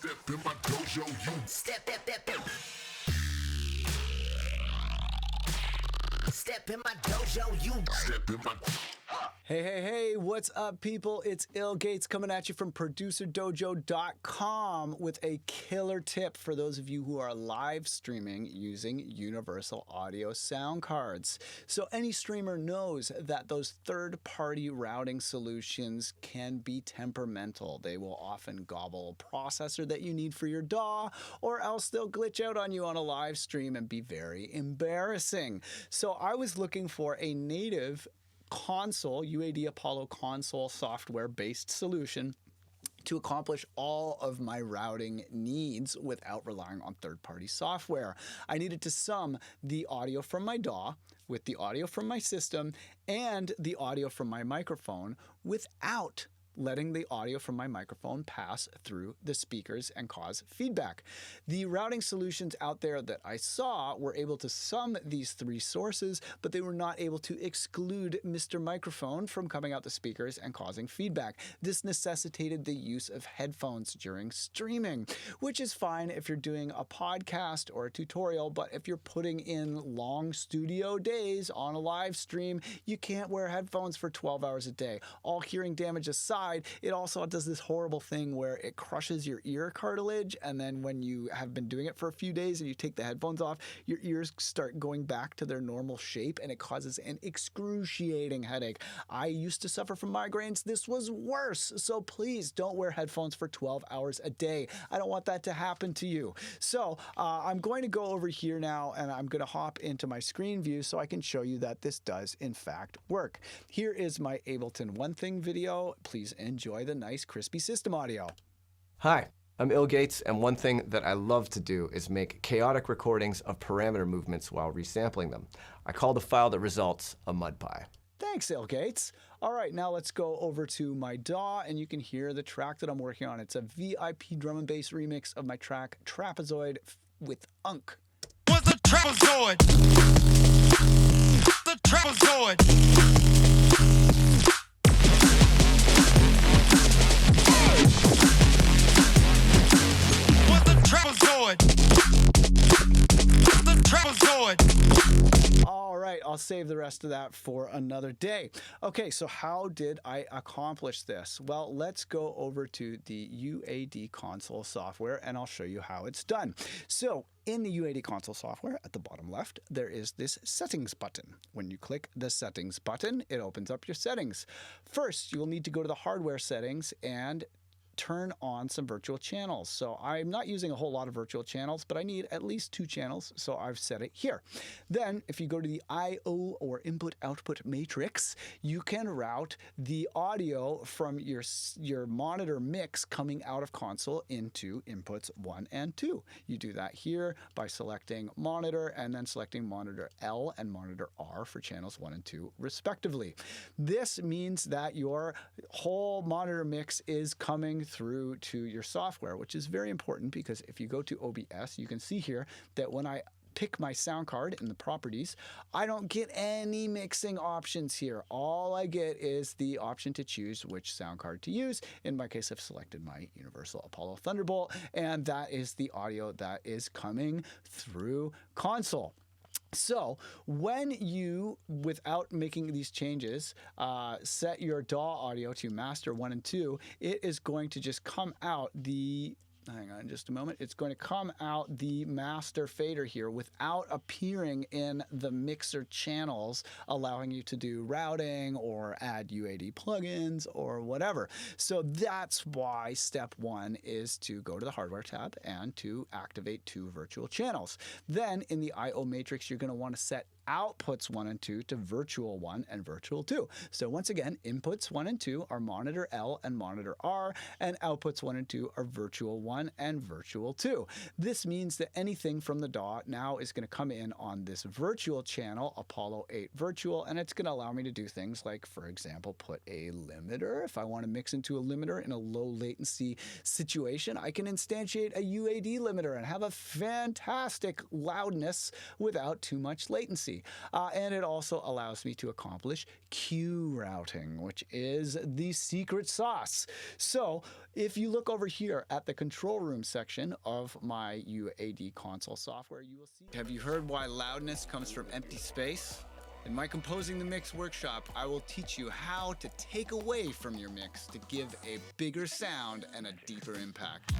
Step in my dojo, you step in my dojo, you step in my. Hey, what's up, people? It's ill.gates coming at you from producerdojo.com with a killer tip for those of you who are live streaming using universal audio sound cards. So any streamer knows that those third-party routing solutions can be temperamental. They will often gobble a processor that you need for your DAW, or else they'll glitch out on you on a live stream and be very embarrassing. So I was looking for a native console, UAD Apollo console software-based solution to accomplish all of my routing needs without relying on third-party software. I needed to sum the audio from my DAW with the audio from my system and the audio from my microphone without letting the audio from my microphone pass through the speakers and cause feedback. The routing solutions out there that I saw were able to sum these three sources, but they were not able to exclude Mr. Microphone from coming out the speakers and causing feedback. This necessitated the use of headphones during streaming, which is fine if you're doing a podcast or a tutorial, but if you're putting in long studio days on a live stream, you can't wear headphones for 12 hours a day. All hearing damage aside, it also does this horrible thing where it crushes your ear cartilage, and then when you have been doing it for a few days and you take the headphones off, your ears start going back to their normal shape, and it causes an excruciating headache. I used to suffer from migraines. This was worse. So please don't wear headphones for 12 hours a day. I don't want that to happen to you. So I'm going to go over here now, and I'm going to hop into my screen view so I can show you that this does in fact work. Here is my Ableton One Thing video. Please enjoy the nice crispy system audio. Hi, I'm ill.gates, and one thing that I love to do is make chaotic recordings of parameter movements while resampling them. I call the file that results a mud pie. Thanks, ill.gates. All right, now let's go over to my DAW, and you can hear the track that I'm working on. It's a VIP drum and bass remix of my track Trapezoid with Unk. Was the trapezoid? The trapezoid. The trapezoid. All right, I'll save the rest of that for another day. Okay, so how did I accomplish this? Well, let's go over to the UAD console software, and I'll show you how it's done. So in the UAD console software, at the bottom left, there is this settings button. When you click the settings button, it opens up your settings. First, you'll need to go to the hardware settings and turn on some virtual channels. So I'm not using a whole lot of virtual channels, but I need at least 2 channels, so I've set it here. Then if you go to the I/O or input-output matrix, you can route the audio from your monitor mix coming out of console into inputs 1 and 2. You do that here by selecting monitor and then selecting monitor L and monitor R for channels 1 and 2 respectively. This means that your whole monitor mix is coming through to your software, which is very important because if you go to OBS, you can see here that when I pick my sound card in the properties, I don't get any mixing options here. All I get is the option to choose which sound card to use. In my case, I've selected my Universal Apollo Thunderbolt, and that is the audio that is coming through console. So when you, without making these changes, set your DAW audio to master 1 and 2, it is going to just come out the hang on just a moment. It's going to come out the master fader here without appearing in the mixer channels, allowing you to do routing or add UAD plugins or whatever. So that's why step 1 is to go to the hardware tab and to activate 2 virtual channels. Then in the I/O matrix, you're going to want to set outputs 1 and 2 to virtual 1 and virtual 2. So once again, inputs 1 and 2 are monitor L and monitor R, and outputs 1 and 2 are virtual 1 and virtual 2. This means that anything from the DAW now is going to come in on this virtual channel, Apollo 8 virtual, and it's going to allow me to do things like, for example, put a limiter. If I want to mix into a limiter in a low latency situation, I can instantiate a UAD limiter and have a fantastic loudness without too much latency. And it also allows me to accomplish Q routing, which is the secret sauce. So if you look over here at the control room room section of my UAD console software, you will see. Have you heard why loudness comes from empty space? In my Composing the Mix workshop, I will teach you how to take away from your mix to give a bigger sound and a deeper impact.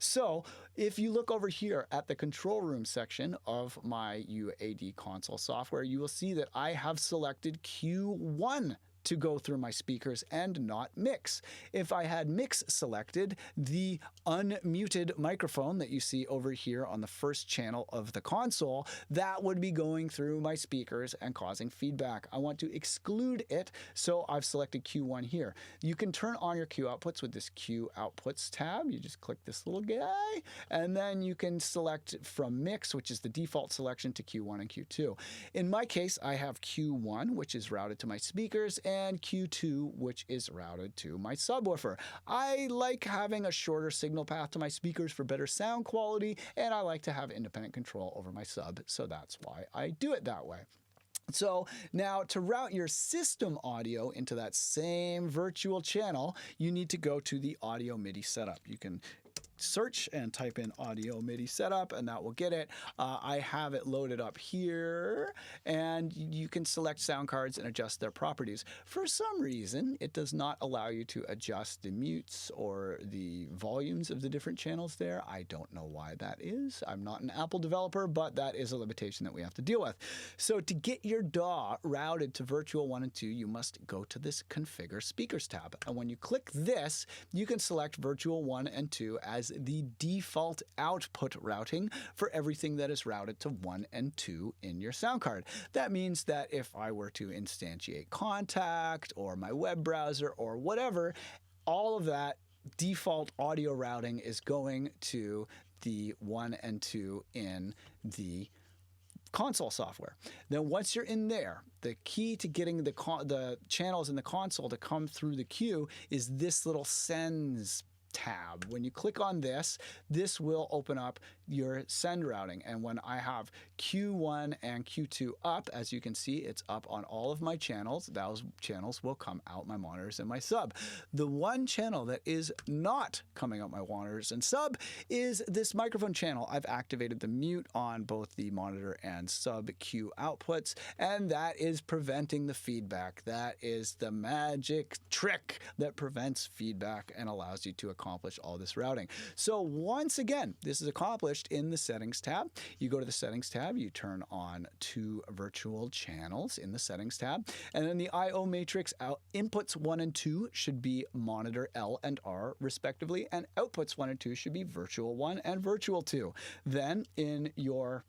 So if you look over here at the control room section of my UAD console software, you will see that I have selected Q1 to go through my speakers and not mix. If I had mix selected, the unmuted microphone that you see over here on the first channel of the console, that would be going through my speakers and causing feedback. I want to exclude it, so I've selected Q1 here. You can turn on your Q outputs with this Q outputs tab. You just click this little guy, and then you can select from mix, which is the default selection, to Q1 and Q2. In my case, I have Q1, which is routed to my speakers, and Q2, which is routed to my subwoofer. I like having a shorter signal path to my speakers for better sound quality, and I like to have independent control over my sub, so that's why I do it that way. So now to route your system audio into that same virtual channel, you need to go to the audio MIDI setup. You can search and type in audio MIDI setup and that will get it. I have it loaded up here, and you can select sound cards and adjust their properties. For some reason, it does not allow you to adjust the mutes or the volumes of the different channels there. I don't know why that is. I'm not an Apple developer, but that is a limitation that we have to deal with. So to get your DAW routed to Virtual 1 and 2, you must go to this Configure Speakers tab. And when you click this, you can select Virtual 1 and 2 as the default output routing for everything that is routed to 1 and 2 in your sound card. That means that if I were to instantiate Contact or my web browser or whatever, all of that default audio routing is going to the 1 and 2 in the console software. Then once you're in there, the key to getting the channels in the console to come through the queue is this little sends tab. When you click on this, this will open up your send routing. And when I have Q1 and Q2 up, as you can see, it's up on all of my channels. Those channels will come out my monitors and my sub. The one channel that is not coming out my monitors and sub is this microphone channel. I've activated the mute on both the monitor and sub Q outputs, and that is preventing the feedback. That is the magic trick that prevents feedback and allows you to accomplish all this routing. So once again, this is accomplished in the Settings tab. You go to the Settings tab, you turn on 2 virtual channels in the Settings tab, and then the I/O matrix inputs 1 and 2 should be monitor L and R respectively, and outputs 1 and 2 should be Virtual 1 and Virtual 2. Then in your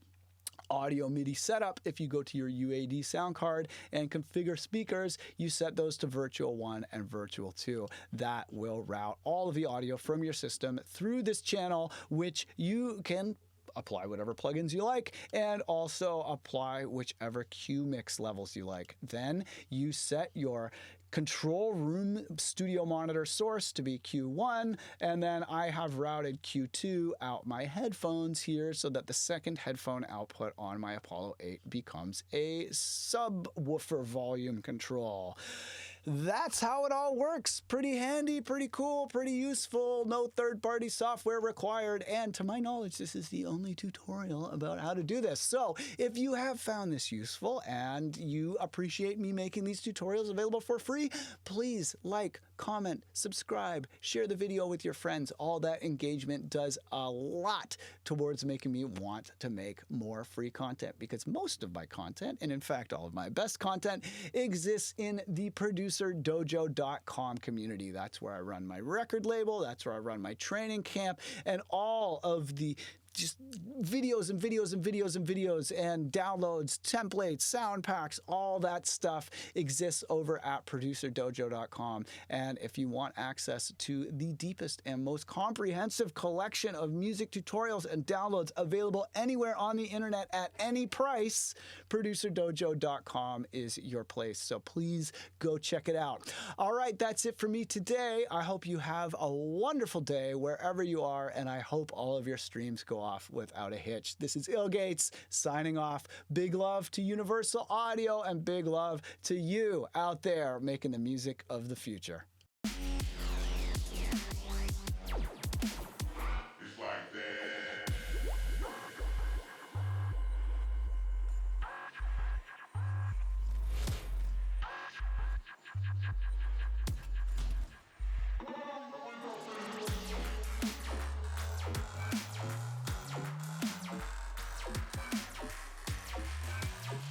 audio MIDI setup, if you go to your UAD sound card and configure speakers, you set those to Virtual 1 and Virtual 2. That will route all of the audio from your system through this channel, which you can apply whatever plugins you like and also apply whichever Q mix levels you like. Then you set your control room studio monitor source to be Q1, and then I have routed Q2 out my headphones here so that the second headphone output on my Apollo 8 becomes a subwoofer volume control. That's how it all works. Pretty handy, pretty cool, pretty useful. No third-party software required. And to my knowledge, this is the only tutorial about how to do this. So if you have found this useful and you appreciate me making these tutorials available for free, please like, comment, subscribe, share the video with your friends. All that engagement does a lot towards making me want to make more free content, because most of my content, and in fact all of my best content, exists in the ProducerDojo.com community. That's where I run my record label, that's where I run my training camp, and all of the just videos and videos and videos and videos and downloads, templates, sound packs, all that stuff exists over at ProducerDojo.com. And if you want access to the deepest and most comprehensive collection of music tutorials and downloads available anywhere on the internet at any price, ProducerDojo.com is your place. So please go check it out. All right, that's it for me today. I hope you have a wonderful day wherever you are, and I hope all of your streams go off without a hitch. This is ill.gates signing off. Big love to Universal Audio and big love to you out there making the music of the future.